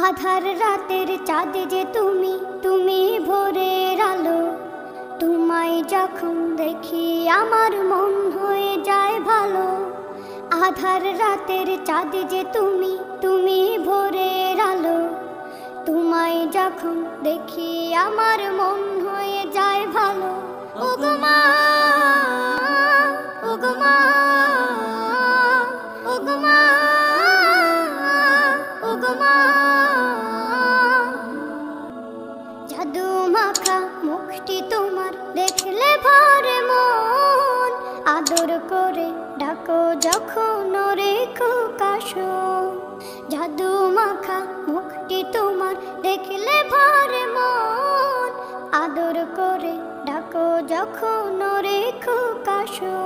আধার রাতের চাঁদ যে তুমি, তুমি ভোরের আলো। তোমায় যখন দেখি আমার মন হয়ে যায় ভালো। আধার রাতের চাঁদ যে তুমি, তুমি ভোরের আলো। তোমায় যখন দেখি আমার মন হয়ে যায় ভালো। ওগো মা, ওগো মা, ওগো মা, ওগো মা। জাদু মাখা মুখটি তোমার দেখলে ভরে মন। আদর করে ডাকো যখন ওরে খোকাশো। জাদু মাখা মুখটি তোমার দেখলে ভরে মন। আদর করে ডাকো যখন ওরে খোকাশো।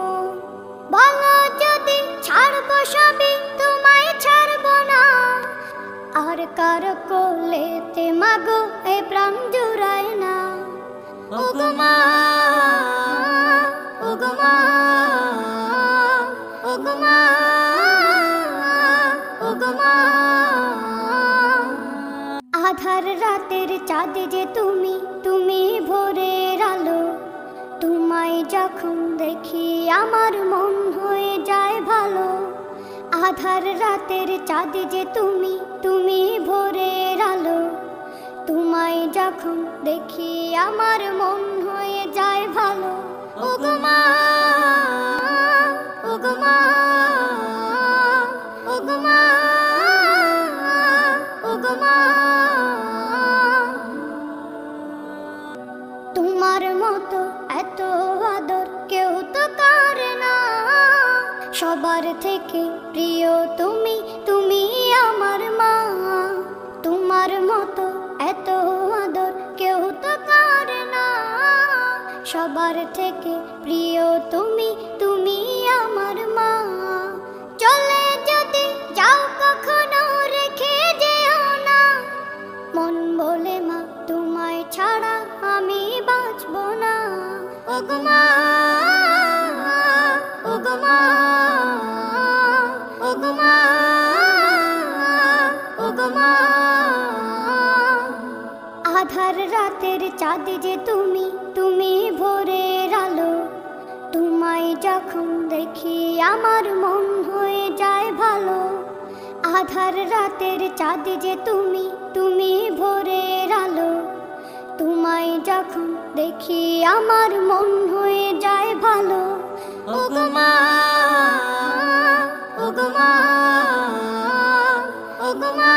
বলো যদি ছাড়বো সবই, তোমায় ছাড়বো না। আর কার কোলেতে মাগো এ প্রাণ জুড়ায় না। ওগো মা, ওগো মা, ওগো মা, ওগো মা। আধার রাতের চাঁদ যে তুমি, তুমি ভোরের আলো। তোমায় যখন দেখি আমার মন হয়ে যায় ভালো। আধার রাতের চাঁদ যে তুমি, তুমি ভোরের আলো। তোমায় যখন দেখি আমার মন হয়ে যায় ভালো। ওগো মা, ওগো মা, ওগো মা, ওগো মা। তোমার মতো এত আদর কেউ তো করে না। সবার থেকে প্রিয় তুমি, তুমি আমার মা। তোমার মতো এত আদর কেউ তো করে না। সবার থেকে প্রিয় তুমি, তুমি আমার মা। চলে যদি যাও কখনো রেখে যেও না। মন বলে মা তোমায় ছাড়া আমি বাঁচব না। ওগো মা, ওগো মা, ওগো মা, ওগো মা। আধার রাতের চাঁদ যে তুমি, তুমি ভোরের আলো। তোমায় যখন দেখি আমার মন হয়ে যায় ভালো। আধার রাতের চাঁদ যে তুমি, তুমি ভোরের আলো। তোমায় যখন দেখি আমার মন হয়ে যায় ভালো। ওগো মা, ওগো মা, ওগো মা।